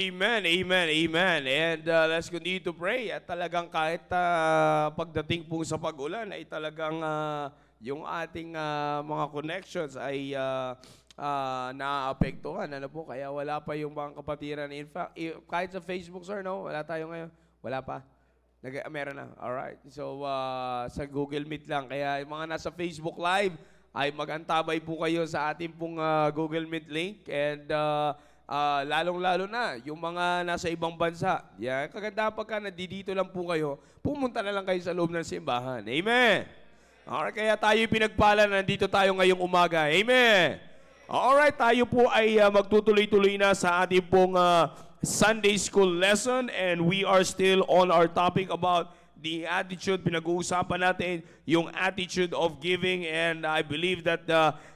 Amen, amen, amen. And let's continue to pray. At talagang kahit pagdating po sa pag-ulan ay talagang yung ating mga connections ay naaapektuhan. Ano po? Kaya wala pa yung mga kapatiran. In fact, kahit sa Facebook, sir, no? Wala tayo ngayon. Wala pa. Meron na. Alright. So, sa Google Meet lang. Kaya yung mga nasa Facebook Live ay mag-antabay po kayo sa ating pong Google Meet link. And lalong-lalo na, yung mga nasa ibang bansa. Yan, kaganda pagka nandito lang po kayo, pumunta na lang kayo sa loob ng simbahan. Amen! Alright, kaya tayo pinagpala, nandito tayo ngayong umaga. Amen! Alright, tayo po ay magtutuloy-tuloy na sa ating pong Sunday School lesson, and we are still on our topic about the attitude. Pinag-uusapan natin yung attitude of giving, and I believe that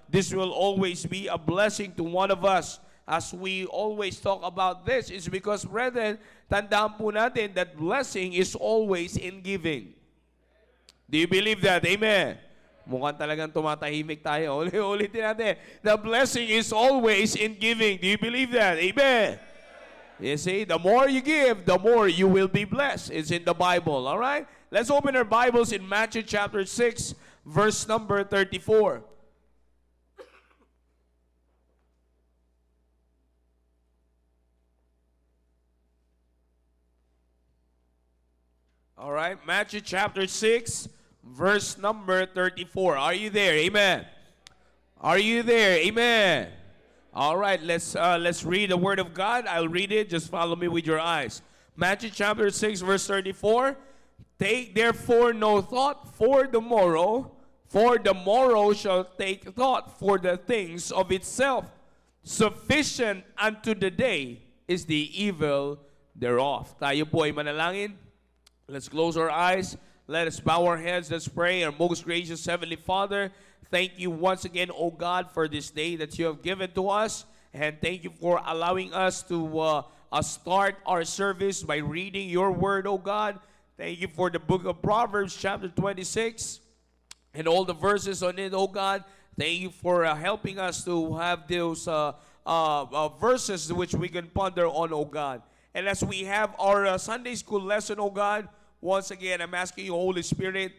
this will always be a blessing to one of us. As we always talk about this, is because, brethren, tandaan po natin that blessing is always in giving. Do you believe that? Amen. Mukhang talagang tumatahimik tayo. Ulitin natin. The blessing is always in giving. Do you believe that? Amen. You see, the more you give, the more you will be blessed. It's in the Bible, all right? Let's open our Bibles in Matthew chapter 6, verse number 34. All right, Matthew chapter 6, verse number 34. Are you there? Amen. Are you there? Amen. All right, let's read the word of God. I'll read it. Just follow me with your eyes. Matthew chapter 6, verse 34. Take therefore no thought for the morrow shall take thought for the things of itself. Sufficient unto the day is the evil thereof. Tayo po ay manalangin. Let's close our eyes. Let us bow our heads. Let's pray. Our most gracious Heavenly Father, thank you once again, O God, for this day that you have given to us. And thank you for allowing us to start our service by reading your word, O God. Thank you for the book of Proverbs, chapter 26, and all the verses on it, O God. Thank you for helping us to have those verses which we can ponder on, O God. And as we have our Sunday school lesson, oh God, once again, I'm asking you, Holy Spirit,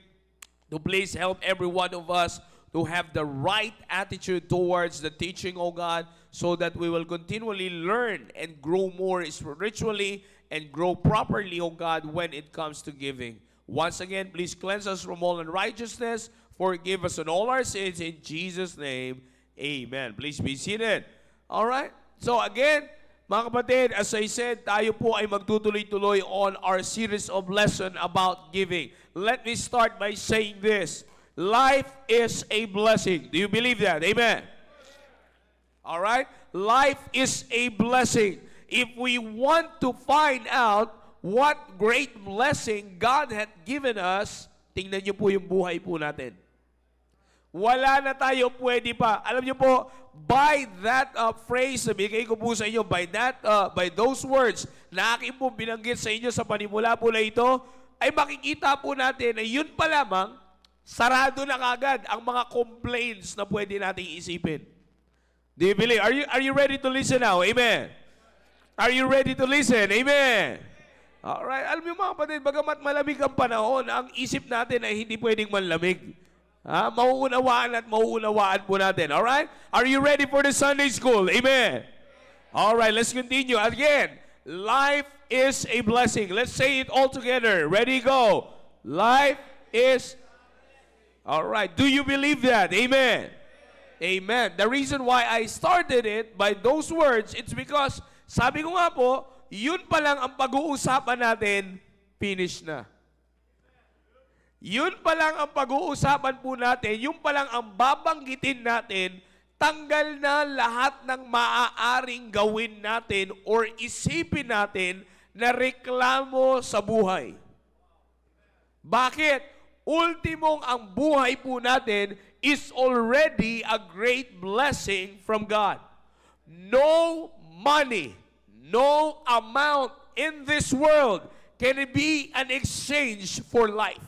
to please help every one of us to have the right attitude towards the teaching, oh God, so that we will continually learn and grow more spiritually and grow properly, oh God, when it comes to giving. Once again, please cleanse us from all unrighteousness, forgive us on all our sins, in Jesus' name, amen. Please be seated. All right? So again, mga kapatid, as I said, tayo po ay magtutuloy-tuloy on our series of lesson about giving. Let me start by saying this. Life is a blessing. Do you believe that? Amen. All right? Life is a blessing. If we want to find out what great blessing God had given us, tingnan niyo po yung buhay po natin. Wala na tayo pwede pa. Alam niyo po, by that phrase, nabigay ko po sa inyo, by those words na aking po binanggit sa inyo sa panimula po na ito, ay makikita po natin na yun pa lamang, sarado na kagad ang mga complaints na pwede nating isipin. Do you believe? Are you ready to listen now? Amen. Are you ready to listen? Amen. Alright. Alam niyo mga kapatid, bagamat malamig ang panahon, ang isip natin ay hindi pwedeng manlamig. Mauunawaan at mauunawaan po natin. Alright? Are you ready for the Sunday school? Amen. Alright, let's continue. Again, life is a blessing. Let's say it all together. Ready, go. Life is... Alright, do you believe that? Amen. Amen. The reason why I started it by those words, it's because, sabi ko nga po, yun pa lang ang pag-uusapan natin, finish na. Yun pa lang ang pag-uusapan po natin, yun pa lang ang babanggitin natin, tanggal na lahat ng maaaring gawin natin or isipin natin na reklamo sa buhay. Bakit? Ultimong ang buhay po natin is already a great blessing from God. No money, no amount in this world can be an exchange for life.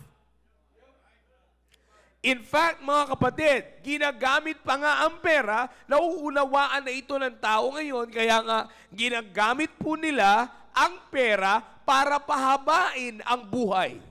In fact, mga kapatid, ginagamit pa nga ang pera, nauunawaan na ito ng tao ngayon, kaya nga ginagamit po nila ang pera para pahabain ang buhay.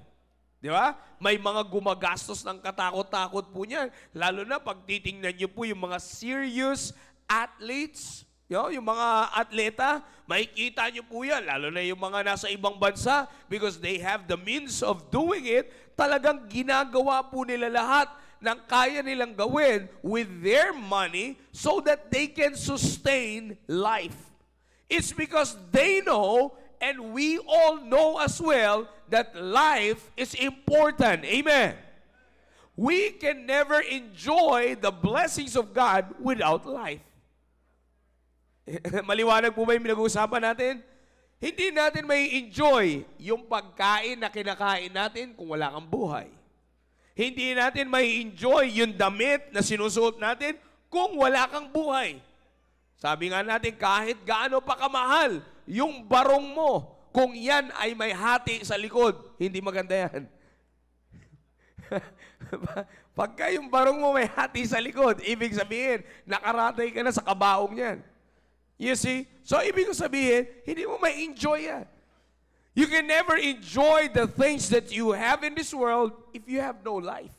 Di ba? May mga gumagastos ng katakot-takot po niyan. Lalo na pag titingnan niyo po yung mga serious athletes, yung mga atleta, makikita niyo po yan. Lalo na yung mga nasa ibang bansa because they have the means of doing it. Talagang ginagawa po nila lahat ng kaya nilang gawin with their money so that they can sustain life. It's because they know, and we all know as well, that life is important. Amen. We can never enjoy the blessings of God without life. Maliwanag po ba yung pinag-uusapan natin? Hindi natin may enjoy yung pagkain na kinakain natin kung wala kang buhay. Hindi natin may enjoy yung damit na sinusuot natin kung wala kang buhay. Sabi nga natin, kahit gaano pa kamahal yung barong mo, kung yan ay may hati sa likod, hindi maganda yan. Pagka yung barong mo may hati sa likod, ibig sabihin, nakaratay ka na sa kabaong yan. You see? So, ibig sabihin, hindi mo may enjoy yan. You can never enjoy the things that you have in this world if you have no life.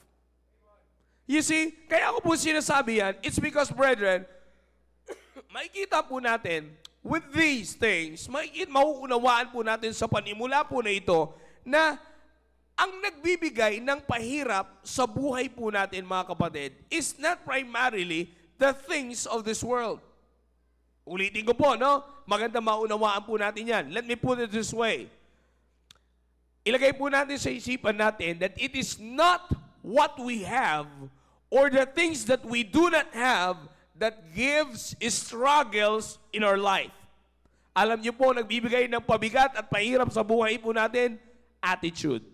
You see? Kaya ako po sinasabi yan, it's because, brethren, makikita po natin, with these things, mauunawaan po natin sa panimula po na ito, na ang nagbibigay ng pahirap sa buhay po natin, mga kapatid, is not primarily the things of this world. Ulitin ko po, no? Maganda maunawaan po natin yan. Let me put it this way. Ilagay po natin sa isipan natin that it is not what we have or the things that we do not have that gives struggles in our life. Alam niyo po, nagbibigay ng pabigat at pahirap sa buhay po natin, attitude.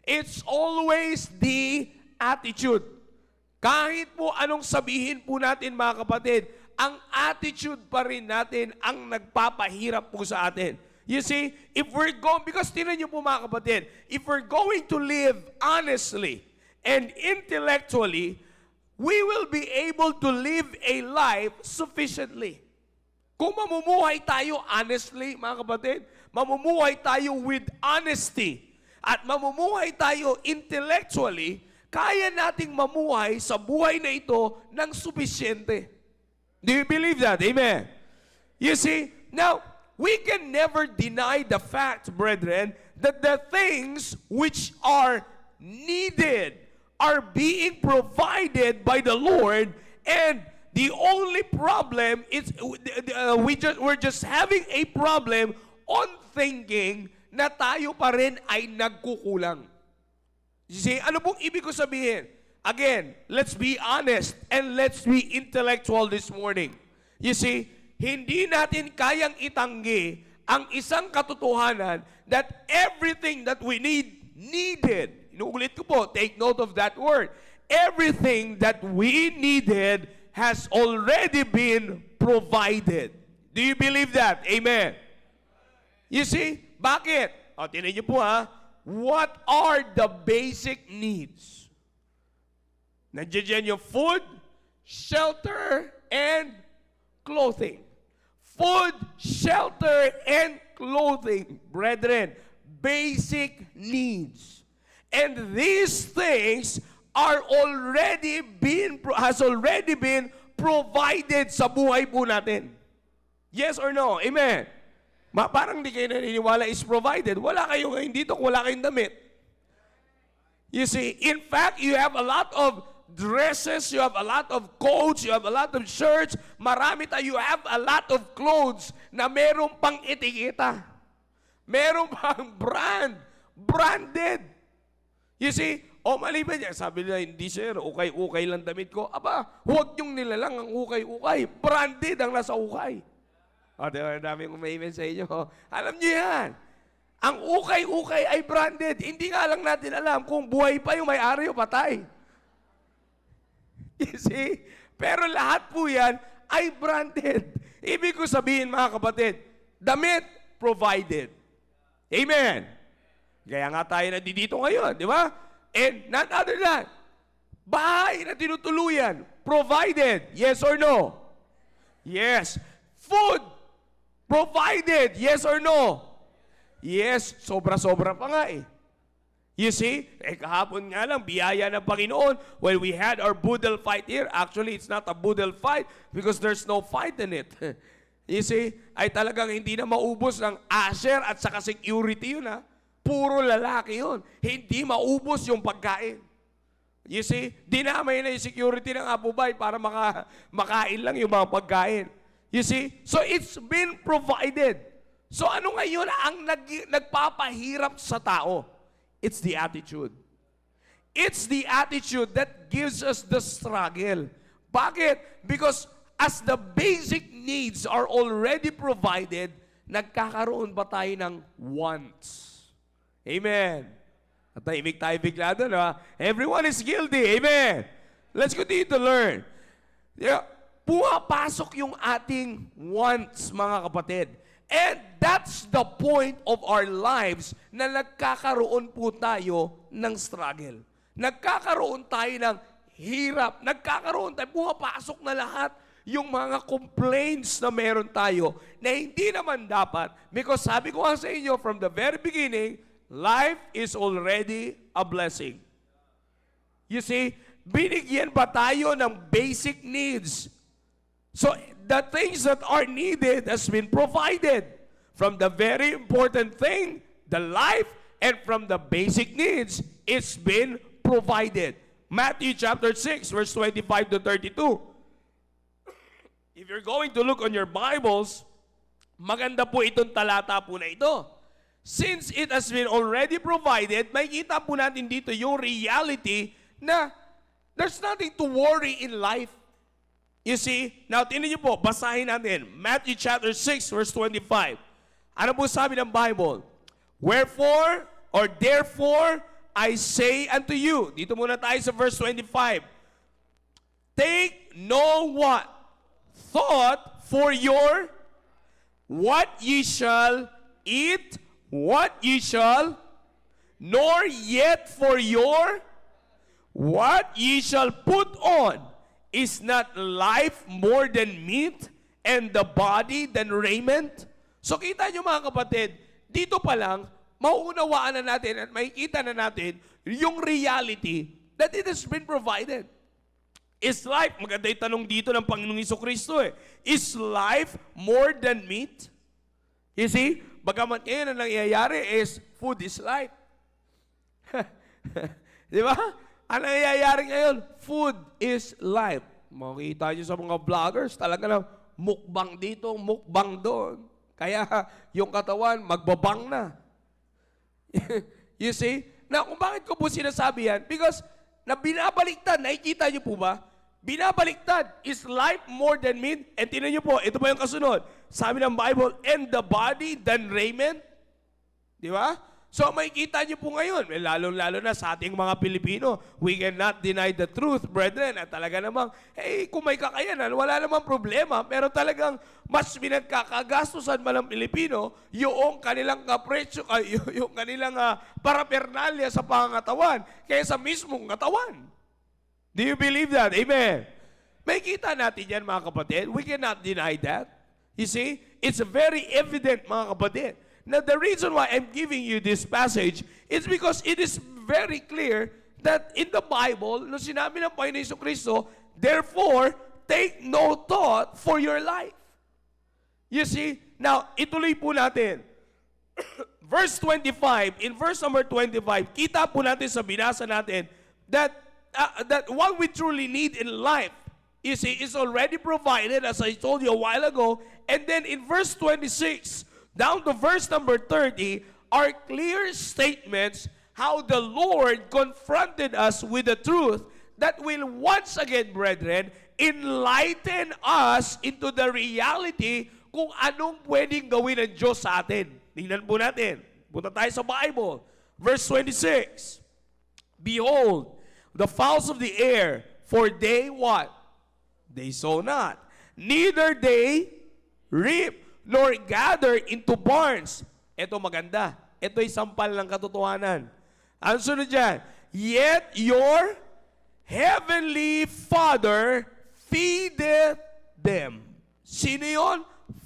It's always the attitude. Kahit po anong sabihin po natin, mga kapatid, ang attitude pa rin natin ang nagpapahirap po sa atin. You see, if we're going, because tinan niyo po, mga kapatid, if we're going to live honestly and intellectually, we will be able to live a life sufficiently. Kung mamumuhay tayo honestly, mga kapatid, mamumuhay tayo with honesty, at mamumuhay tayo intellectually, kaya nating mamuhay sa buhay na ito ng sufisyente. Do you believe that? Amen. You see, now, we can never deny the fact, brethren, that the things which are needed are being provided by the Lord, and the only problem is we're just having a problem on thinking na tayo pa rin ay nagkukulang. You see, ano pong ibig ko sabihin? Again, let's be honest and let's be intellectual this morning. You see, hindi natin kayang itanggi ang isang katotohanan that everything that we needed, inuulit ko po, take note of that word, everything that we needed has already been provided. Do you believe that? Amen. You see, bakit? O, tinan niyo po ha, what are the basic needs? Nandiyan yung food, shelter, and clothing. Food, shelter, and clothing, brethren, basic needs. And these things has already been provided sa buhay po natin. Yes or no? Amen. Parang di kayo naniniwala is provided. Wala kayo ngayon dito kung wala kayong damit. You see, in fact, you have a lot of dresses, you have a lot of coats, you have a lot of shirts, marami tayo, you have a lot of clothes na meron pang etiketa. Meron pang branded. You see, maliban niya, sabi nila, hindi sir, ukay-ukay lang damit ko. Aba, huwag niyong nilalang ang ukay-ukay. Branded ang nasa ukay. Diba, dami kong may sa inyo. Alam niyo yan. Ang ukay-ukay ay branded. Hindi nga lang natin alam kung buhay pa yung may-ari o patay. You see? Pero lahat po yan ay branded. Ibig ko sabihin, mga kapatid, damit provided. Amen. Kaya nga tayo nandito ngayon, di ba? And not other than, Bahay na tinutuluyan, provided. Yes or no? Yes. Food, provided. Yes or no? Yes. Sobra-sobra pa nga eh. You see, kahapon nga lang, biyaya ng Panginoon, when we had our boodle fight here, actually, it's not a boodle fight because there's no fight in it. You see, ay talagang hindi na maubos ng usher at saka security yun ha. Puro lalaki yun. Hindi maubos yung pagkain. You see, dinamay na yung security ng Abu Bay para makain lang yung mga pagkain. You see, so it's been provided. So ano ngayon ang nagpapahirap sa tao? It's the attitude. It's the attitude that gives us the struggle. Bakit? Because as the basic needs are already provided, nagkakaroon ba tayo ng wants? Amen. At tahimik tayo bigla doon, ha? Everyone is guilty. Amen. Let's continue to learn. Yeah, pumapasok yung ating wants, mga kapatid. And that's the point of our lives na nagkakaroon po tayo ng struggle. Nagkakaroon tayo ng hirap. Nagkakaroon tayo, pumapasok na lahat yung mga complaints na meron tayo na hindi naman dapat. Because sabi ko nga sa inyo from the very beginning, life is already a blessing. You see, binigyan ba tayo ng basic needs? So, the things that are needed has been provided. From the very important thing, the life, and from the basic needs, it's been provided. Matthew chapter 6, verse 25 to 32. If you're going to look on your Bibles, maganda po itong talata po na ito. Since it has been already provided, makikita po natin dito yung reality na there's nothing to worry in life. You see, now tingnan niyo po, basahin natin. Matthew chapter 6, verse 25. Ano po sabi ng Bible? Wherefore, or therefore, I say unto you. Dito muna tayo sa verse 25. Take no what? Thought for your what ye shall eat, what ye shall, nor yet for your what ye shall put on. Is not life more than meat and the body than raiment? So kita nyo mga kapatid, dito pa lang, mauunawaan na natin at makikita na natin yung reality that it has been provided. Is life, maganda yung tanong dito ng Panginoong Jesucristo eh, is life more than meat? You see, bagamat ngayon ang nangyayari is food is life. Di ba? Ang nangyayari ngayon, food is life. Makikita nyo sa mga vloggers, talaga na mukbang dito, mukbang doon. Kaya yung katawan, magbabang na. You see? Now, kung bakit ko po sinasabi yan? Because na binabaliktad, nakikita nyo po ba? Binabaliktad, is life more than meat? And tinan nyo po, ito pa yung kasunod. Sabi ng Bible, and the body than raiment? Di ba? So makikita niyo po ngayon, lalo-lalo na sa ating mga Pilipino, we cannot deny the truth, brethren. At talaga namang, kung may kakayanan, wala namang problema. Pero talagang mas pinagkakagastusan man ng Pilipino yung kanilang kapresyo, yung kanilang parapernalya sa pangangatawan kaysa mismong katawan. Do you believe that? Amen. Makikita natin yan, mga kapatid. We cannot deny that. You see, it's very evident, mga kapatid. Now, the reason why I'm giving you this passage is because it is very clear that in the Bible, nung sinabi ng Panginoon Jesucristo, therefore, take no thought for your life. You see? Now, ituloy po natin. Verse 25, in verse number 25, kita po natin sa binasa natin that what we truly need in life, you see, is already provided, as I told you a while ago. And then in verse 26, down to verse number 30 are clear statements how the Lord confronted us with the truth that will once again, brethren, enlighten us into the reality kung anong pwedeng gawin ng Diyos sa atin. Tingnan po natin. Punta tayo sa Bible. Verse 26. Behold, the fowls of the air, for they what? They sow not. Neither they reap, nor gather into barns. Ito maganda. Ito'y sampal ng katotohanan. Ang sunod dyan, yet your Heavenly Father feedeth them. Sino yun?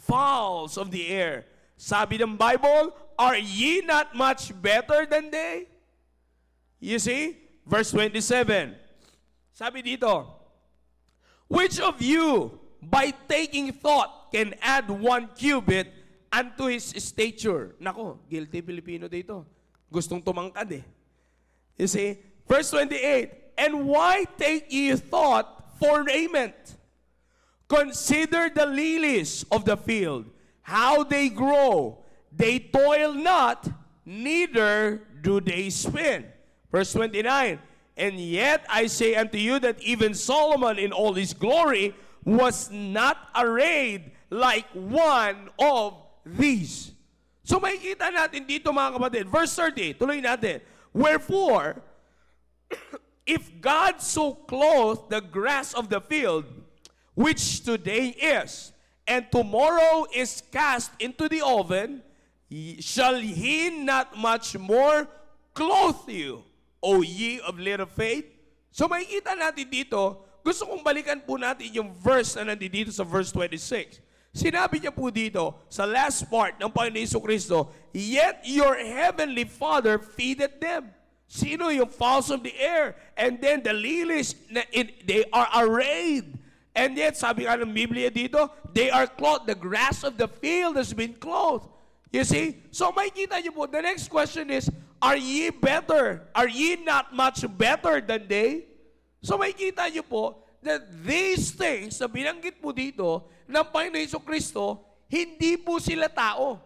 Fowls of the air. Sabi ng Bible, are ye not much better than they? You see? Verse 27. Sabi dito, which of you, by taking thought, can add 1 cubit unto his stature? Nako, guilty Pilipino dito. Gustong tumangkad eh. You see? Verse 28, and why take ye thought for raiment? Consider the lilies of the field, how they grow. They toil not, neither do they spin. Verse 29, and yet I say unto you that even Solomon in all his glory was not arrayed like one of these. So makikita natin dito mga kapatid. Verse 30, tuloy natin. Wherefore, if God so clothe the grass of the field, which today is, and tomorrow is cast into the oven, shall he not much more clothe you, O ye of little faith? So makikita natin dito, gusto kong balikan po natin yung verse na nandito sa verse 26. Sinabi niya po dito, sa last part ng Panginoon Jesucristo, yet your heavenly Father feedeth them. Sino yung fowls of the air? And then the lilies, they are arrayed. And yet, sabi nga ng Biblia dito, they are clothed. The grass of the field has been clothed. You see? So makikita niyo po, the next question is, are ye better? Are ye not much better than they? So makikita niyo po, that these things na binanggit po dito ng Panginoon Jesucristo, hindi po sila tao.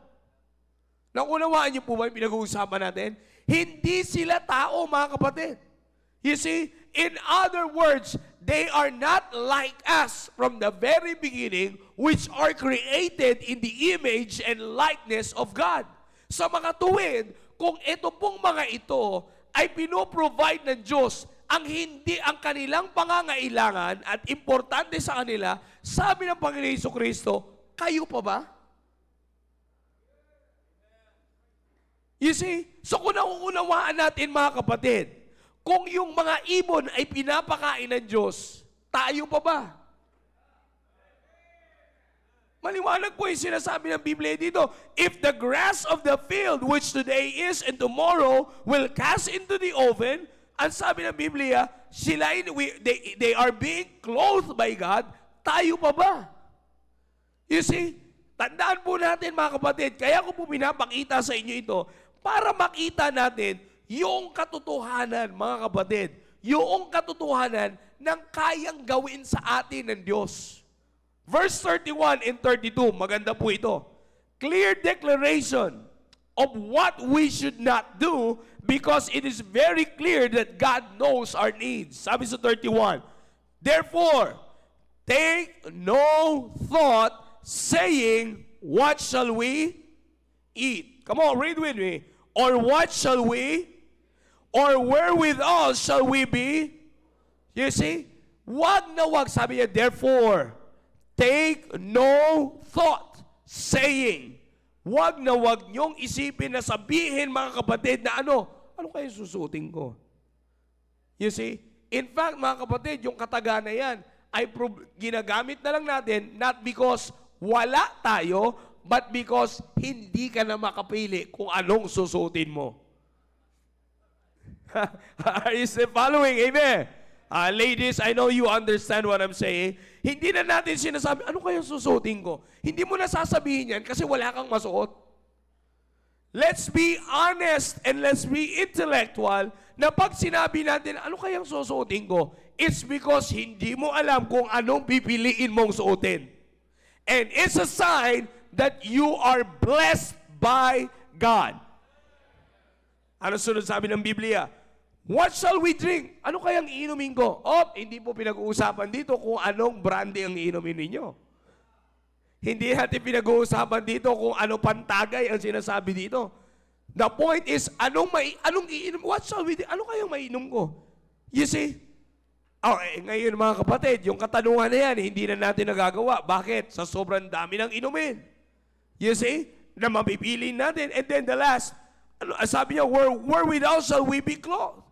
Naunawaan niyo po ba yung pinag-uusapan natin? Hindi sila tao, mga kapatid. You see, in other words, they are not like us from the very beginning, which are created in the image and likeness of God. Sa mga tuwid, kung ito pong mga ito ay pinoprovide ng Diyos, ang kanilang pangangailangan at importante sa kanila, sabi ng Panginoon Jesucristo, kayo pa ba? You see? So kung nauunawaan natin mga kapatid, kung yung mga ibon ay pinapakain ng Diyos, tayo pa ba? Maliwanag po yung sinasabi ng Biblia dito, if the grass of the field, which today is and tomorrow will cast into the oven, ang sabi ng Biblia, they are being clothed by God, tayo pa ba? You see? Tandaan po natin mga kapatid, kaya ko po pinapakita sa inyo ito, para makita natin yung katotohanan, mga kapatid, yung katotohanan ng kayang gawin sa atin ng Diyos. Verse 31 and 32, maganda po ito. Clear declaration of what we should not do because it is very clear that God knows our needs. Sabi sa 31, therefore, take no thought saying, what shall we eat? Come on, read with me. Or what shall we? Or wherewithal shall we be? You see? Wag na wag, sabi niya, therefore, take no thought, saying, wag na wag niyong isipin na sabihin, mga kapatid, na ano kayo susutin ko? You see? In fact, mga kapatid, yung kataga na yan, ay ginagamit na lang natin, not because wala tayo, but because hindi ka na makapili kung anong susutin mo. Are you still following? Amen? Ladies, I know you understand what I'm saying. Hindi na natin sinasabi, ano kaya susutin ko? Hindi mo na sasabihin yan kasi wala kang masuot. Let's be honest and let's be intellectual na pag sinabi natin, ano kayang susutin ko? It's because hindi mo alam kung anong pipiliin mong suotin. And it's a sign that you are blessed by God. Ano sunod sabi ng Biblia? What shall we drink? Ano kayang iinumin ko? Hindi po pinag-uusapan dito kung anong brandy ang iinumin ninyo. Hindi natin pinag-uusapan dito kung ano pantagay ang sinasabi dito. The point is, anong iinom? What shall we drink? Ano kayang mainom ko? You see? Ngayon mga kapatid, yung katanungan na yan, hindi na natin nagagawa. Bakit? Sa sobrang dami ng inumin. You see? Na mapipili natin. And then the last, sabi niya, wherewithal shall we be clothed?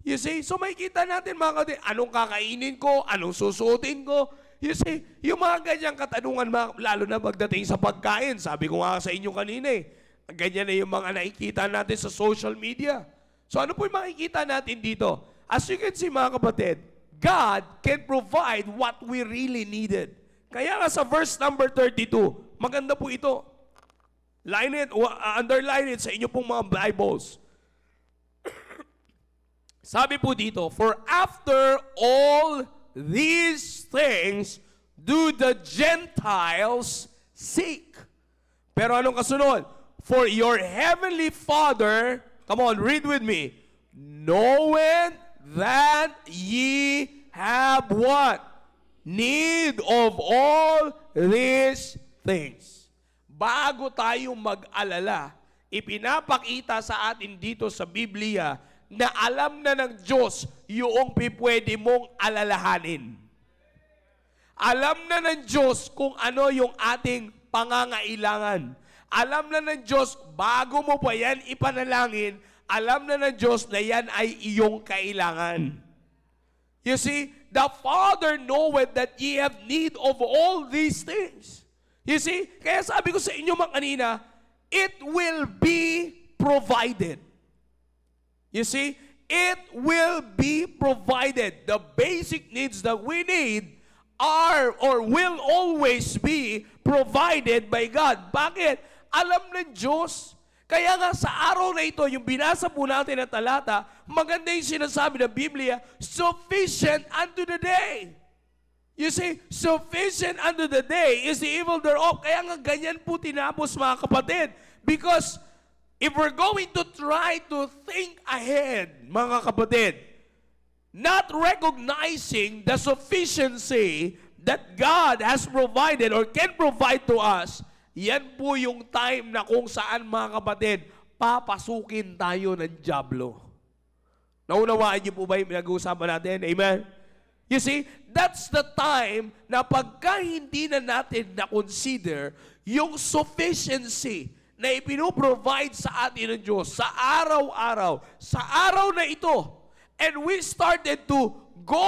You see? So makikita natin mga kapatid, anong kakainin ko, anong susuotin ko. You see? Yung mga ganyang katanungan, lalo na pagdating sa pagkain. Sabi ko nga sa inyo kanina ganyan na yung mga nakikita natin sa social media. So ano po yung makikita natin dito? As you can see mga kapatid, God can provide what we really needed. Kaya nga sa verse number 32, maganda po ito. Line it, underline it sa inyo pong mga Bibles. Sabi po dito, for after all these things do the Gentiles seek. Pero anong kasunod? For your heavenly Father, come on, read with me, knowing that ye have what? Need of all these things. Bago tayo mag-alala, ipinapakita sa atin dito sa Biblia na alam na ng Diyos yung pwede mong alalahanin. Alam na ng Diyos kung ano yung ating pangangailangan. Alam na ng Diyos, bago mo pa yan ipanalangin, alam na ng Diyos na yan ay iyong kailangan. You see, the Father knoweth that ye have need of all these things. You see, kaya sabi ko sa inyo mga kanina, it will be provided. You see, it will be provided. The basic needs that we need are or will always be provided by God. Bakit? Alam ng Diyos. Kaya nga sa araw na ito, yung binasa po natin na talata, maganda yung sinasabi ng Biblia, sufficient unto the day. You see, sufficient unto the day is the evil thereof. Kaya nga ganyan po tinapos mga kapatid. Because if we're going to try to think ahead, mga kapatid, not recognizing the sufficiency that God has provided or can provide to us, yan po yung time na kung saan, mga kapatid, papasukin tayo ng dyablo. Naunawaan niyo po ba yung pinag-uusapan natin? Amen? You see, that's the time na pagka hindi na natin na-consider yung sufficiency na ipinoprovide sa atin ng Diyos sa araw-araw, sa araw na ito, and we started to go,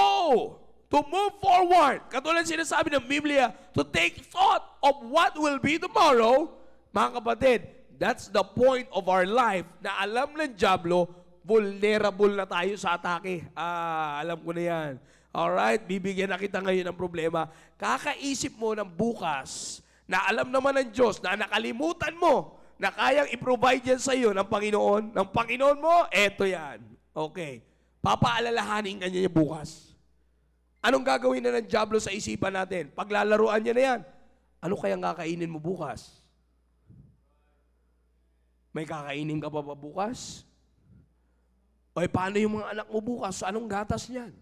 to move forward. Katulad sinasabi ng Biblia, to take thought of what will be tomorrow. Mga kapatid, that's the point of our life na alam ng dyablo, vulnerable na tayo sa atake. Alam ko na yan. Alright, bibigyan na kita ngayon ng problema. Kakaisip mo ng bukas na alam naman ng Diyos na nakalimutan mo na kayang i-provide yan sa iyo ng Panginoon mo, eto yan. Okay. Papaalalahanin ka niya bukas. Anong gagawin na ng dyablo sa isipan natin? Paglalaruan niya na yan. Ano kayang kakainin mo bukas? May kakainin ka pa bukas? O paano yung mga anak mo bukas? Anong gatas niyan?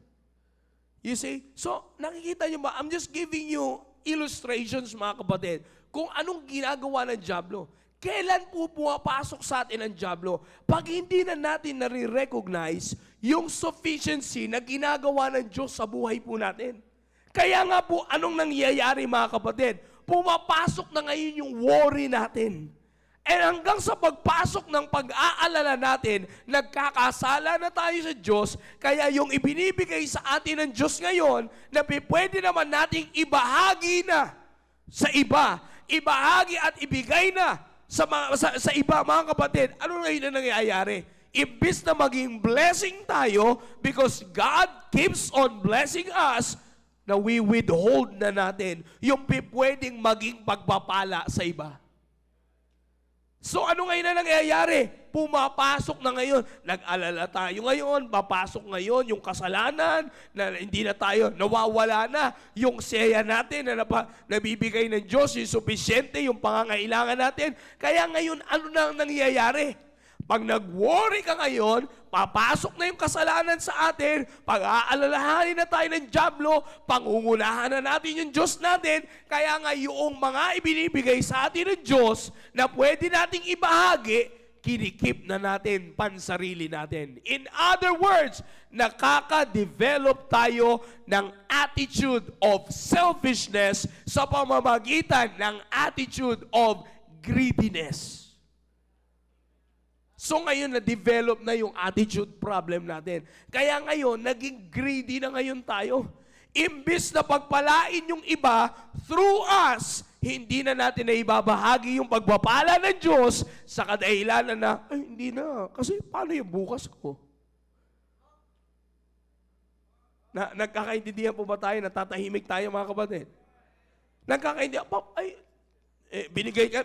You see? So, nakikita niyo ba? I'm just giving you illustrations, mga kapatid, kung anong ginagawa ng dyablo. Kailan po pumapasok sa atin ang dyablo? Pag hindi na natin nare-recognize yung sufficiency na ginagawa ng Diyos sa buhay po natin. Kaya nga po, anong nangyayari, mga kapatid? Pumapasok na ngayon yung worry natin. And hanggang sa pagpasok ng pag-aalala natin, nagkakasala na tayo sa Diyos, kaya yung ibinibigay sa atin ng Diyos ngayon, na pwede naman nating ibahagi na sa iba, ibahagi at ibigay na sa iba, mga kapatid. Ano ngayon na nangyayari? Imbis na maging blessing tayo, because God keeps on blessing us, na we withhold na natin yung pwedeng maging pagpapala sa iba. So ano ngayon na nangyayari? Pumapasok na ngayon. Nag-alala tayo ngayon, papasok ngayon yung kasalanan, na hindi na tayo, nawawala na yung saya natin na nabibigay ng Diyos, yung sufficiente, yung pangangailangan natin. Kaya ngayon, ano na ang nangyayari? Pag nag-worry ka ngayon, papasok na yung kasalanan sa atin, pag-aalalahanin na tayo ng dyablo, pangungunahan na natin yung Diyos natin, kaya nga yung mga ibinibigay sa atin ng Diyos na pwede nating ibahagi, kinikip na natin pansarili natin. In other words, nakaka-develop tayo ng attitude of selfishness sa pamamagitan ng attitude of greediness. So ngayon, na-develop na yung attitude problem natin. Kaya ngayon, naging greedy na ngayon tayo. Imbis na pagpalain yung iba through us, hindi na natin na ibabahagi yung pagpapala ng Diyos sa kadahilanan na, ay hindi na, kasi paano yung bukas ko? Nagkakaintindihan po ba tayo? Natatahimik tayo mga kapatid? Nagkakaintindihan,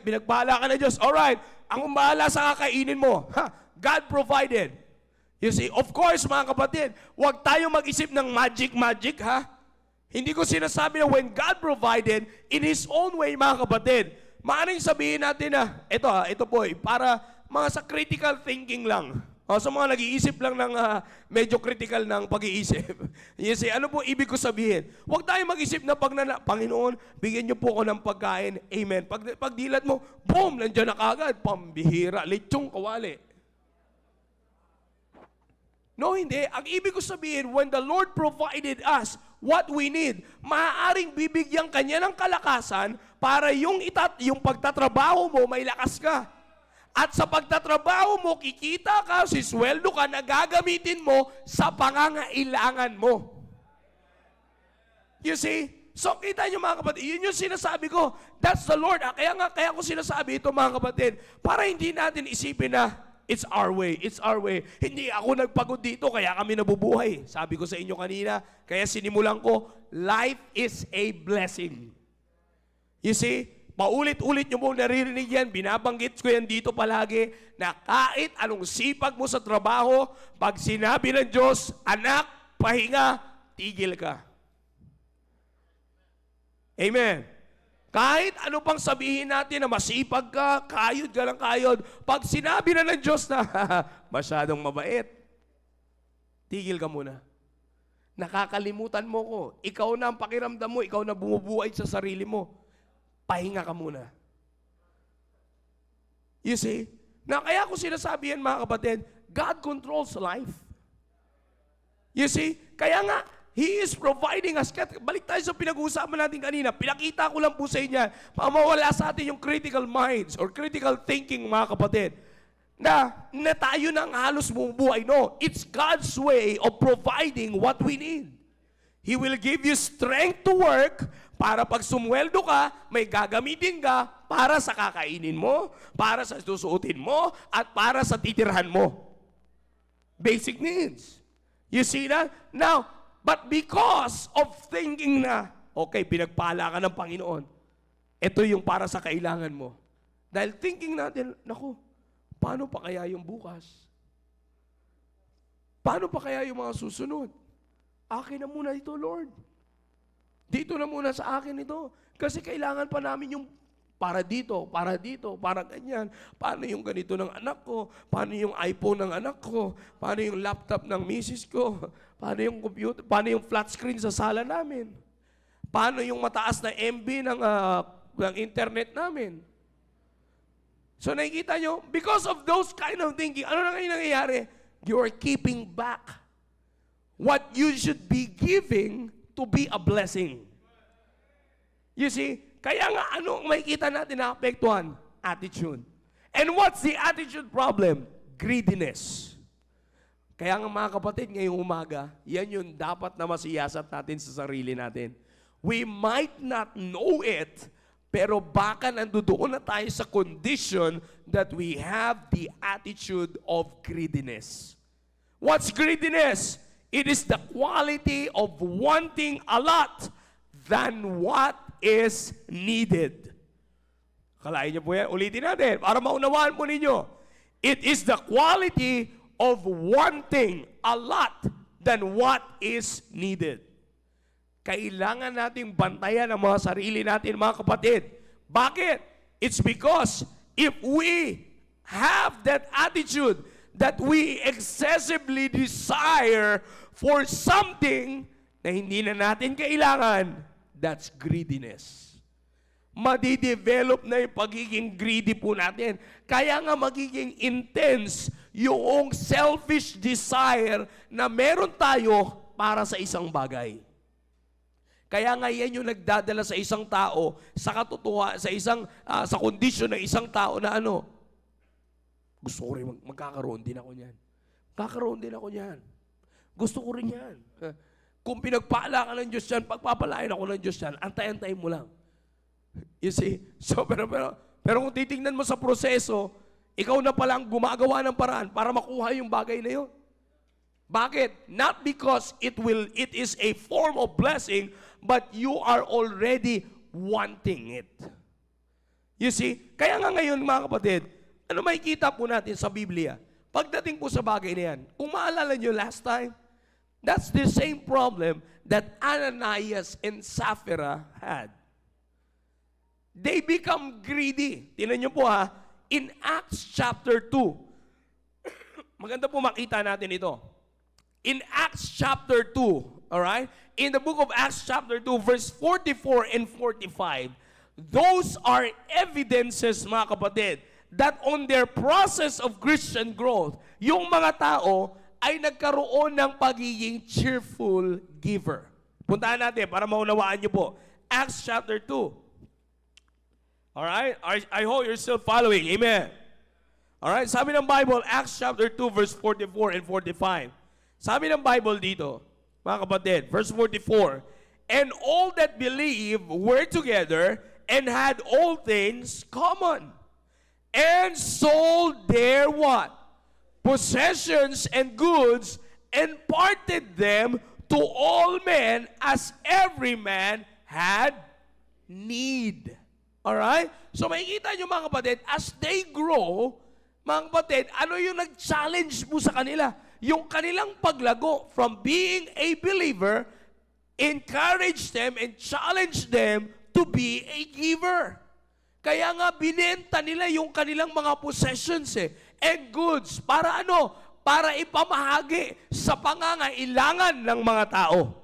binagpala ka na Diyos. Alright, ang umahala sa kakainin mo. God provided. You see, of course mga kapatid, huwag tayo mag-isip ng magic, ha? Hindi ko sinasabi na when God provided, in His own way mga kapatid, maaaring sabihin natin na, ito po, para mga sa critical thinking lang. Sa mga nag-iisip lang ng medyo critical ng pag-iisip. You see, ano po ibig ko sabihin? Huwag tayo mag-isip na Panginoon, bigyan niyo po ako ng pagkain. Amen. Pag dilat mo, boom, nandiyan na kagad. Pambihira, lechong kawali. No, hindi. Ang ibig ko sabihin, when the Lord provided us what we need, maaaring bibigyan Kanya ng kalakasan para yung pagtatrabaho mo, may lakas ka. At sa pagtatrabaho mo, kikita ka, sisweldo ka na gagamitin mo sa pangangailangan mo. You see? So, kita nyo mga kapatid, yun yung sinasabi ko. That's the Lord. Kaya ko sinasabi ito mga kapatid, para hindi natin isipin na, it's our way, it's our way. Hindi ako nagpagod dito, kaya kami nabubuhay. Sabi ko sa inyo kanina, kaya sinimulan ko, life is a blessing. You see? Paulit-ulit nyo mo naririnig yan, binabanggit ko yan dito palagi, na kahit anong sipag mo sa trabaho, pag sinabi ng Diyos, anak, pahinga, tigil ka. Amen. Kahit ano pang sabihin natin na masipag ka, kayod ka lang kayod, pag sinabi na ng Diyos na, masyadong mabait, tigil ka muna. Nakakalimutan mo ko. Ikaw na ang pakiramdam mo, ikaw na bumubuhay sa sarili mo. Pahinga ka muna. You see? Kaya ko sinasabi yan mga kapatid, God controls life. You see? Kaya nga, He is providing us. Balik tayo sa pinag-uusapan natin kanina. Pinakita ko lang po sa inyo, mawala sa atin yung critical minds or critical thinking mga kapatid. Na tayo nang halos bumubuhay. No, it's God's way of providing what we need. He will give you strength to work para pag sumweldo ka, may gagamitin ka para sa kakainin mo, para sa susuotin mo, at para sa titirhan mo. Basic needs. You see that? Now, but because of thinking na, okay, pinagpala ka ng Panginoon, ito yung para sa kailangan mo. Dahil thinking natin, naku, paano pa kaya yung bukas? Paano pa kaya yung mga susunod? Akin na muna ito, Lord. Dito na muna sa akin ito. Kasi kailangan pa namin yung para dito, para ganyan. Paano yung ganito ng anak ko? Paano yung iPhone ng anak ko? Paano yung laptop ng misis ko? Paano yung computer? Paano yung flat screen sa sala namin? Paano yung mataas na MB ng internet namin? So nakikita nyo, because of those kind of thinking, ano na ngayon nangyayari? You are keeping back what you should be giving to be a blessing. You see, kaya nga ano ang makikita natin na apektuhan? Attitude. And what's the attitude problem? Greediness. Kaya nga mga kapatid, ngayong umaga, yan yung dapat na masiyasat natin sa sarili natin. We might not know it, pero baka nandoon na tayo sa condition that we have the attitude of greediness. What's greediness? It is the quality of wanting a lot than what is needed. Kalain niyo po yan? Ulitin natin para maunawaan po ninyo. It is the quality of wanting a lot than what is needed. Kailangan nating bantayan ang mga sarili natin, mga kapatid. Bakit? It's because if we have that attitude that we excessively desire for something na hindi na natin kailangan, that's greediness. Madidevelop na yung pagiging greedy po natin. Kaya nga magiging intense yung selfish desire na meron tayo para sa isang bagay. Kaya nga yan yung nagdadala sa isang tao sa katotohanan, sa kondisyon ng isang tao na ano, Gusto ko rin magkakaroon din ako niyan. Kakaroon din ako niyan. Gusto ko rin yan. Kung pinagpala ka ng Diyos yan, pagpapalain ako ng Diyos yan, antay-antay mo lang. You see? So, pero kung titingnan mo sa proseso, ikaw na palang gumagawa ng paraan para makuha yung bagay na yun. Bakit? Not because it is a form of blessing, but you are already wanting it. You see? Kaya nga ngayon mga kapatid, ano makikita po natin sa Biblia? Pagdating po sa bagay na yan, kung maalala nyo last time, that's the same problem that Ananias and Sapphira had. They become greedy. Tingnan nyo po ha, in Acts chapter 2, maganda po makita natin ito. In Acts chapter 2, alright? In the book of Acts chapter 2, verse 44 and 45, those are evidences, mga kapatid, that on their process of Christian growth, yung mga tao ay nagkaroon ng pagiging cheerful giver. Puntahan natin para maunawaan nyo po. Acts chapter 2. Alright? I hope you're still following. Amen. Alright? Sabi ng Bible, Acts chapter 2, verse 44 and 45. Sabi ng Bible dito, mga kapatid, verse 44, and all that believe were together and had all things common, and sold their what? Possessions and goods, and parted them to all men as every man had need. Alright? So makikita nyo mga kapatid, as they grow, mga kapatid, ano yung nag-challenge mo sa kanila? Yung kanilang paglago from being a believer, encourage them and challenge them to be a giver. Kaya nga binenta nila yung kanilang mga possessions and goods. Para ano? Para ipamahagi sa pangangailangan ng mga tao.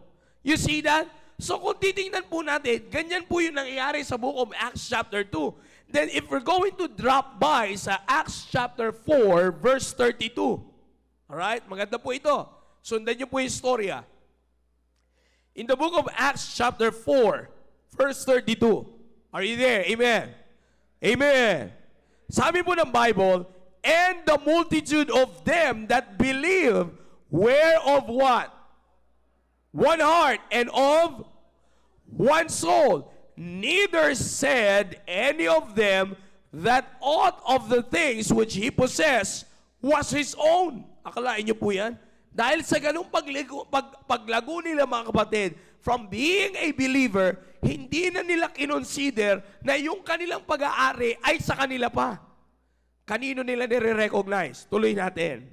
You see that? So kung titingnan po natin, ganyan po yung nangyayari sa book of Acts chapter 2. Then if we're going to drop by sa Acts chapter 4, verse 32. Alright? Maganda po ito. Sundan niyo po yung storya. In the book of Acts chapter 4, verse 32. Are you there? Amen. Amen. Sabi po ng Bible, and the multitude of them that believe were of what? One heart and of one soul. Neither said any of them that aught of the things which he possessed was his own. Akalain niyo po yan? Dahil sa ganung paglago nila mga kapatid, from being a believer, hindi na nila kinonsider na yung kanilang pag-aari ay sa kanila pa. Kanino nila nire-recognize? Tuloy natin.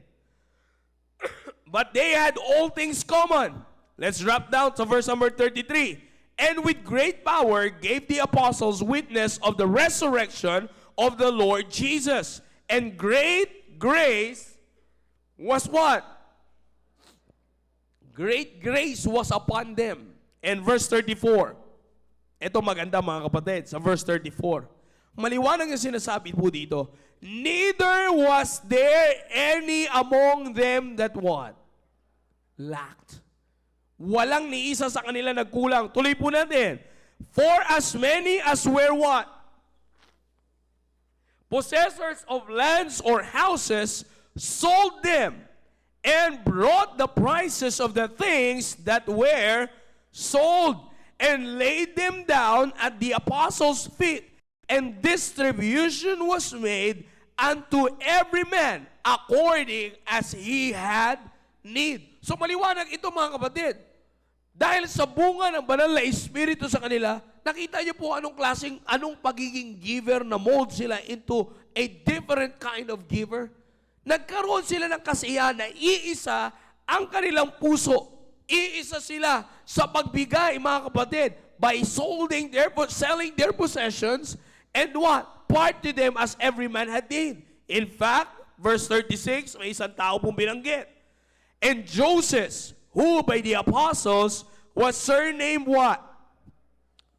But they had all things common. Let's drop down to verse number 33. And with great power gave the apostles witness of the resurrection of the Lord Jesus. And great grace was what? Great grace was upon them. And verse 34. Ito maganda mga kapatid, sa verse 34. Maliwanag yung sinasabi po dito. Neither was there any among them that what? Lacked. Walang ni isa sa kanila nagkulang. Tuloy po natin. For as many as were what? Possessors of lands or houses, sold them and brought the prices of the things that were sold and laid them down at the apostles' feet, and distribution was made unto every man according as he had need. So maliwanag ito mga kapatid. Dahil sa bunga ng banal na Espiritu sa kanila, nakita niyo po anong pagiging giver na mold sila into a different kind of giver. Nagkaroon sila ng kasiyahan na iisa ang kanilang puso. Iisa sila sa pagbigay, mga kapatid, by selling their possessions and what? Part to them as every man had need. In fact, verse 36, may isang tao pong binanggit. And Joseph, who by the apostles was surnamed what?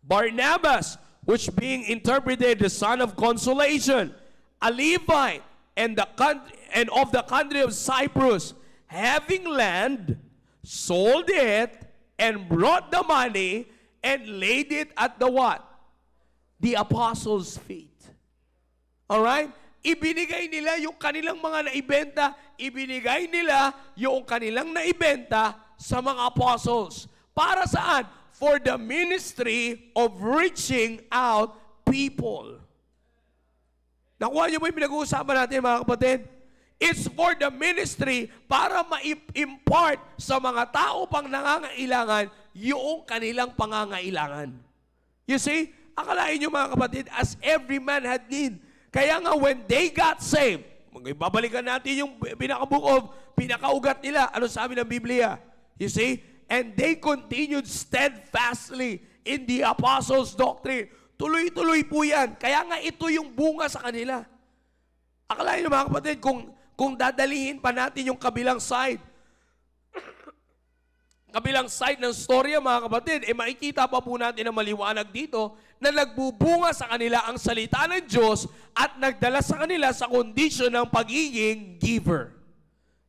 Barnabas, which being interpreted the son of consolation, a Levite, and of the country of Cyprus, having land, sold it, and brought the money, and laid it at the what? The apostles' feet. Alright? ibinigay nila yung kanilang mga naibenta, ibinigay nila yung kanilang naibenta sa mga apostles. Para saan? For the ministry of reaching out people. Nakuha niyo ba yung pinag-uusapan natin, mga kapatid? It's for the ministry para ma-impart sa mga tao pang nangangailangan yung kanilang pangangailangan. You see, akalain niyo mga kapatid, as every man had need. Kaya nga when they got saved, babalikan natin yung pinakaugat nila. Ano sabi ng Biblia? You see? And they continued steadfastly in the apostles' doctrine. Tuloy-tuloy po yan. Kaya nga ito yung bunga sa kanila. Akalain niyo mga kapatid, kung dadalihin pa natin yung kabilang side, kabilang side ng storya mga kapatid, makikita pa po natin na maliwanag dito na nagbubunga sa kanila ang salita ng Diyos at nagdala sa kanila sa kondisyon ng pagiging giver.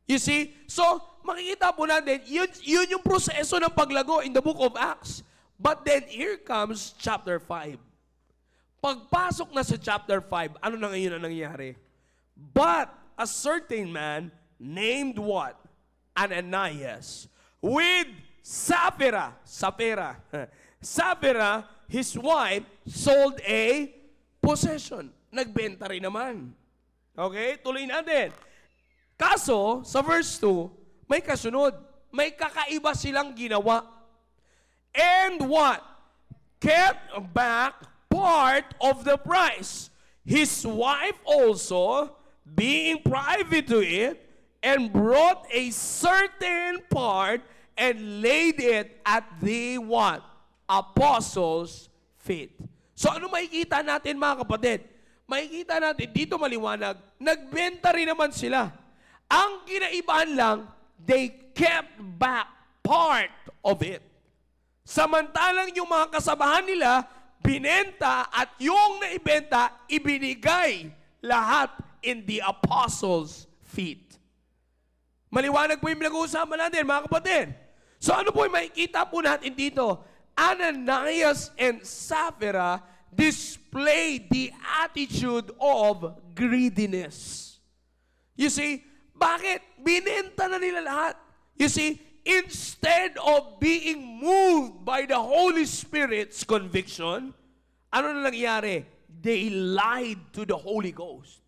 You see? So, makikita po natin, yun yung proseso ng paglago in the book of Acts. But then, here comes chapter 5. Pagpasok na sa chapter 5, ano na ngayon ang nangyari? But a certain man named what? Ananias, with Sapphira, his wife, sold a possession. Nagbenta rin naman. Okay? Tuloy natin. Kaso, sa verse 2, may kasunod. May kakaiba silang ginawa. And what? Kept back part of the price. His wife also, being private to it, and brought a certain part and laid it at the what? Apostles' feet. So ano makikita natin mga kapatid? Makikita natin, dito maliwanag, nagbenta rin naman sila. Ang kinaibahan lang, they kept back part of it. Samantalang yung mga kasabahan nila, binenta at yung naibenta, ibinigay lahat in the apostles' feet. Maliwanag po yung pinag-uusapan natin, mga kapatid. So ano po yung makikita po natin dito? Ananias and Sapphira displayed the attitude of greediness. You see, bakit? Binenta na nila lahat. You see, instead of being moved by the Holy Spirit's conviction, ano na nangyari? They lied to the Holy Ghost.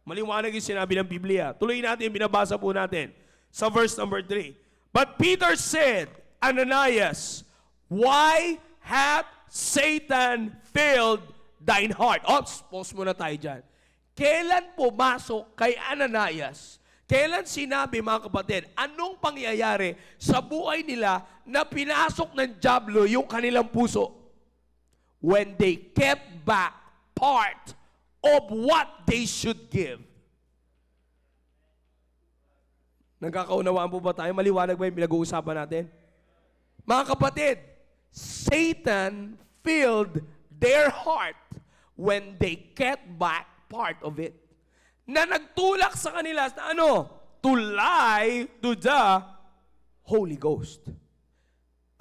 Maliwanag yung sinabi ng Biblia. Tuloy natin, binabasa po natin sa verse number 3. But Peter said, Ananias, why hath Satan filled thine heart? Pause muna tayo dyan. Kailan pumasok kay Ananias? Kailan sinabi, mga kapatid, anong pangyayari sa buhay nila na pinasok ng dyablo yung kanilang puso? When they kept back part of what they should give. Nagkakaunawaan po ba tayo? Maliwanag ba yung pinag-uusapan natin? Mga kapatid, Satan filled their heart when they kept back part of it. Na nagtulak sa kanila na ano? To lie to the Holy Ghost.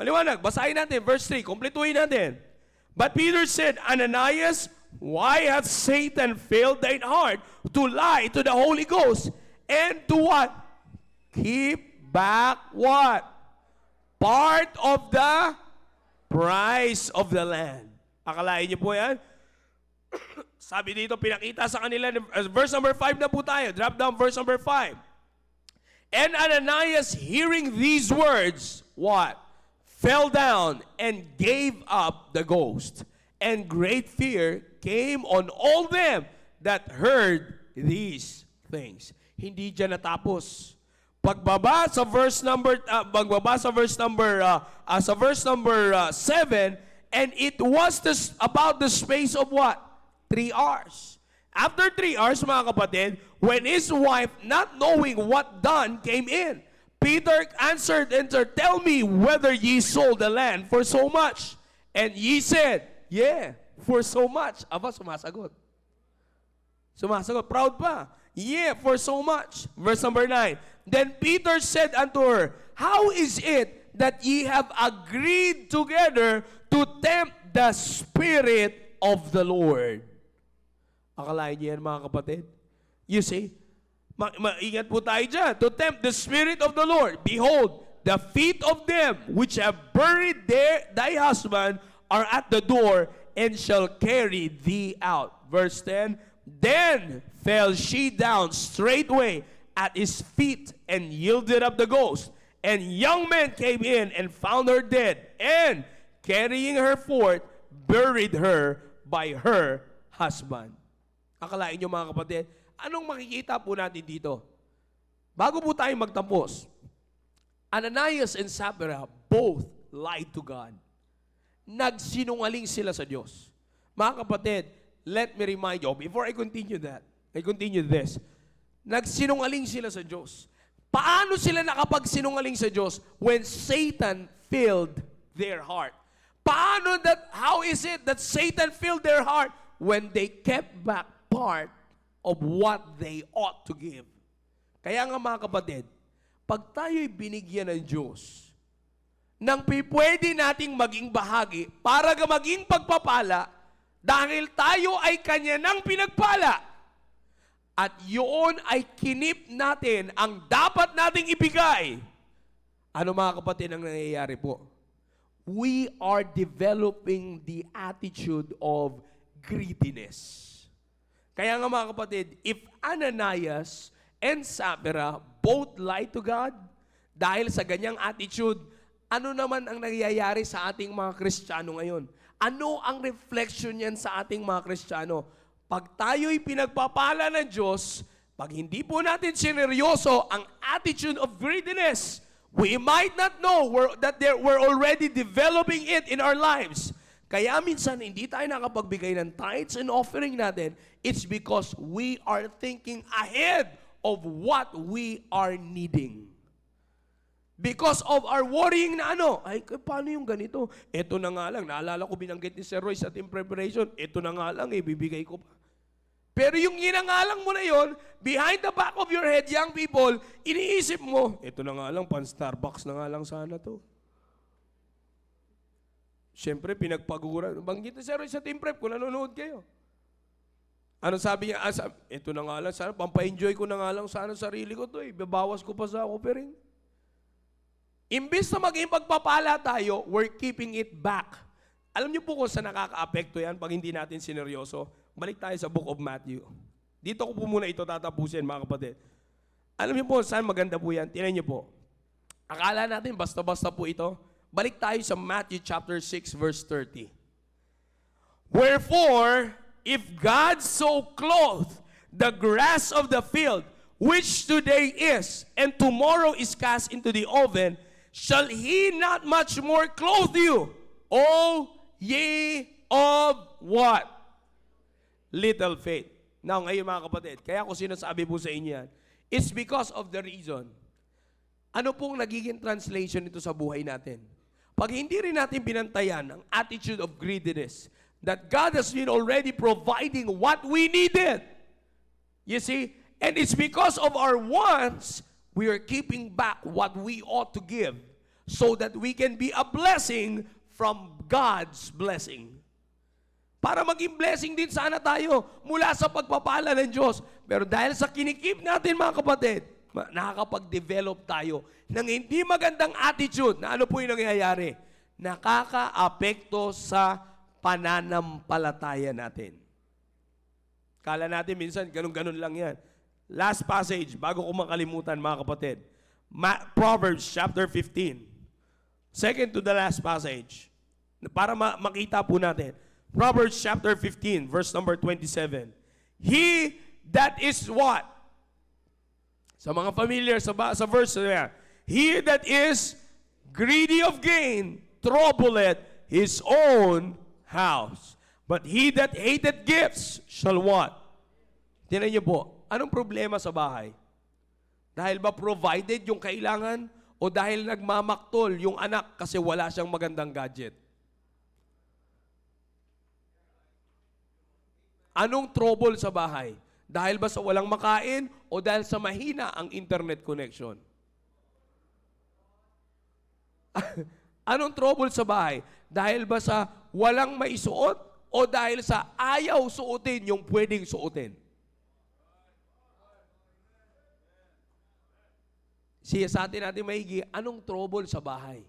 Maliwanag, basahin natin, verse 3, kompletuhin natin. But Peter said, Ananias, why hath Satan filled thine heart to lie to the Holy Ghost and to what? Keep back what? Part of the price of the land. Akalain niyo po yan? Sabi dito, pinakita sa kanila, verse number 5 na po tayo. Drop down verse number 5. And Ananias, hearing these words, what? Fell down and gave up the ghost. And great fear came on all them that heard these things. Hindi dyan natapos. Pagbaba sa verse number 7, and it was about the space of what? 3 hours. After 3 hours, mga kapatid, when his wife, not knowing what done, came in, Peter answered and said, tell me whether ye sold the land for so much. And ye said, yeah, for so much. Aba, sumasagot. Sumasagot. Proud pa. Yeah, for so much. Verse number 9. Then Peter said unto her, how is it that ye have agreed together to tempt the Spirit of the Lord? Akalain niyo yan, mga kapatid? You see? Maingat po tayo dyan. To tempt the Spirit of the Lord. Behold, the feet of them which have buried thy husband are at the door, and shall carry thee out. Verse 10, then fell she down straightway at his feet, and yielded up the ghost. And young men came in and found her dead, and carrying her forth, buried her by her husband. Akalain nyo mga kapatid, anong makikita po natin dito? Bago po tayo magtapos, Ananias and Sapphira both lied to God. Nagsinungaling sila sa Diyos. Mga kapatid, let me remind you, before I continue this, nagsinungaling sila sa Diyos. Paano sila nakapagsinungaling sa Diyos when Satan filled their heart? How is it that Satan filled their heart when they kept back part of what they ought to give? Kaya nga mga kapatid, pag tayo'y binigyan ng Diyos, nang pwede nating maging bahagi para maging pagpapala dahil tayo ay Kanya nang pinagpala. At yun ay kinip natin ang dapat nating ibigay. Ano mga kapatid ang nangyayari po? We are developing the attitude of greediness. Kaya nga mga kapatid, if Ananias and Sapphira both lied to God, dahil sa ganyang attitude, ano naman ang nangyayari sa ating mga Kristiyano ngayon? Ano ang reflection yan sa ating mga Kristiyano? Pag tayo'y pinagpapala ng Diyos, pag hindi po natin sineryoso ang attitude of greediness, we might not know that we're already developing it in our lives. Kaya minsan hindi tayo nakapagbigay ng tithes and offering natin, it's because we are thinking ahead of what we are needing. Because of our worrying na ay paano yung ganito? Ito na nga lang, naalala ko binanggit ni Sir Roy sa team preparation, ito na nga lang, ibibigay ko pa. Pero yung ginangalang mo na yon, behind the back of your head, young people, iniisip mo, ito na nga lang, pan-Starbucks na nga lang sana to. Siyempre, pinagpaguran. Banggit ni Sir Roy sa team prep kung nanonood kayo. Ano sabi niya? Ito na nga lang, sana, pampa-enjoy ko na nga lang sana sarili ko to. Babawas ko pa sa offering. Imbis na maging pagpapala tayo, we're keeping it back. Alam niyo po kung saan nakaka-apekto yan pag hindi natin sineryoso? Balik tayo sa Book of Matthew. Dito ko po muna ito tatapusin, mga kapatid. Alam niyo po saan maganda po yan? Tingnan niyo po. Akala natin basta-basta po ito. Balik tayo sa Matthew chapter 6 verse 30. Wherefore, if God so clothe the grass of the field, which today is, and tomorrow is cast into the oven, shall He not much more clothe you, O ye of what? Little faith. Now, ngayon mga kapatid, kaya ko sinasabi po sa inyo yan, it's because of the reason. Ano pong nagiging translation nito sa buhay natin? Pag hindi rin natin binantayan ang attitude of greediness, that God has been already providing what we needed. You see? And it's because of our wants, we are keeping back what we ought to give so that we can be a blessing from God's blessing. Para maging blessing din sana tayo mula sa pagpapala ng Diyos. Pero dahil sa kinikip natin mga kapatid, nakakapag-develop tayo ng hindi magandang attitude na ano po yung nangyayari? Nakaka-apekto sa pananampalataya natin. Kala natin minsan, ganun-ganun lang yan. Last passage, bago ko makalimutan mga kapatid. Proverbs chapter 15. Second to the last passage. Para makita po natin. Proverbs chapter 15, verse number 27. He that is what? Sa mga familiar sa verse na yan. He that is greedy of gain, troubleth his own house. But he that hated gifts shall what? Tingnan niyo po, anong problema sa bahay? Dahil ba provided yung kailangan o dahil nagmamaktol yung anak kasi wala siyang magandang gadget? Anong trouble sa bahay? Dahil ba sa walang makain o dahil sa mahina ang internet connection? Anong trouble sa bahay? Dahil ba sa walang maisuot o dahil sa ayaw suotin yung pwedeng suotin? Siya sa atin natin maigi, anong trouble sa bahay?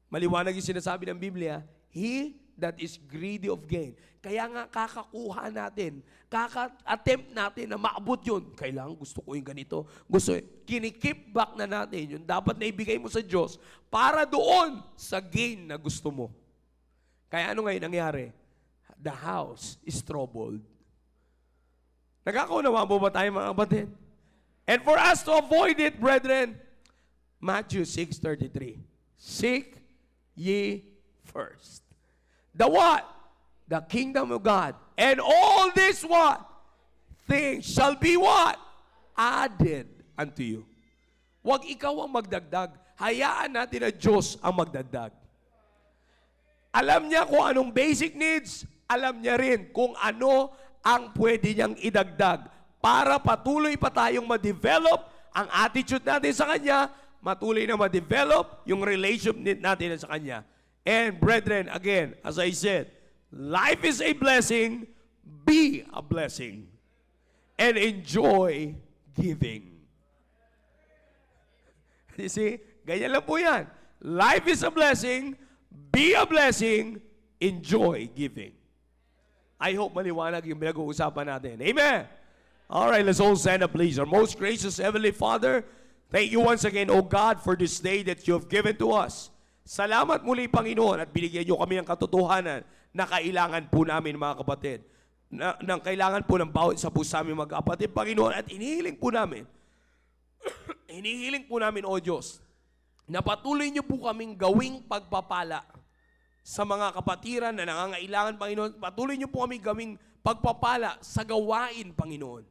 Maliwanag yung sinasabi ng Biblia, he that is greedy of gain. Kaya nga kakakuha natin, kaka-attempt natin na maabot yun. Kailangan gusto ko yung ganito. Kinikip back na natin yun. Dapat na ibigay mo sa Diyos para doon sa gain na gusto mo. Kaya ano ngayon nangyari? The house is troubled. Nagkakaunawa po ba tayo mga kapatid? And for us to avoid it, brethren, Matthew 6:33. Seek ye first. The what? The kingdom of God. And all this what? Things shall be what? Added unto you. Huwag ikaw ang magdagdag. Hayaan natin na Diyos ang magdagdag. Alam niya kung anong basic needs. Alam niya rin kung ano ang pwede niyang idagdag para patuloy pa tayong ma-develop ang attitude natin sa Kanya, matuloy na ma-develop yung relationship natin sa Kanya. And brethren, again, as I said, life is a blessing, be a blessing, and enjoy giving. You see? Ganyan lang po yan. Life is a blessing, be a blessing, enjoy giving. I hope maliwanag yung pinag-uusapan natin. Amen? All right, let's all stand up, please. Our most gracious Heavenly Father, thank you once again, O God, for this day that you have given to us. Salamat muli, Panginoon, at binigyan niyo kami ng katotohanan na kailangan po namin, mga kapatid. Na kailangan po ng bawat isa po sa aming mga kapatid, Panginoon, at inihiling po namin, O Diyos, na patuloy niyo po kaming gawing pagpapala sa mga kapatiran na nangangailangan, Panginoon. Patuloy niyo po kami gawing pagpapala sa gawain, Panginoon.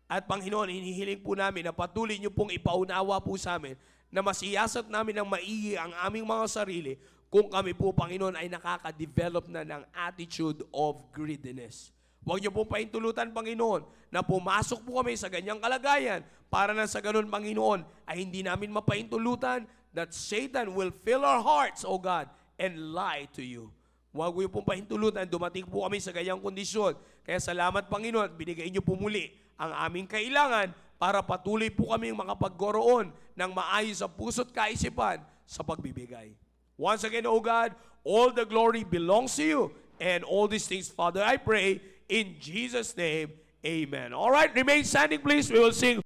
At Panginoon, hinihiling po namin na patuloy niyo pong ipaunawa po sa amin na masiyasat namin ng maigi ang aming mga sarili kung kami po, Panginoon, ay nakaka-develop na ng attitude of greediness. Huwag niyo po paintulutan, Panginoon, na pumasok po kami sa ganyang kalagayan para na sa ganun, Panginoon, ay hindi namin mapaintulutan that Satan will fill our hearts, O God, and lie to you. Huwag niyo pong pahintulutan, dumating po kami sa ganyang kondisyon. Kaya salamat, Panginoon, binigay niyo po muli ang aming kailangan para patuloy po kami makapaggoroon ng maayos sa puso't kaisipan sa pagbibigay. Once again, O God, all the glory belongs to you. And all these things, Father, I pray in Jesus' name, amen. All right, remain standing, please. We will sing.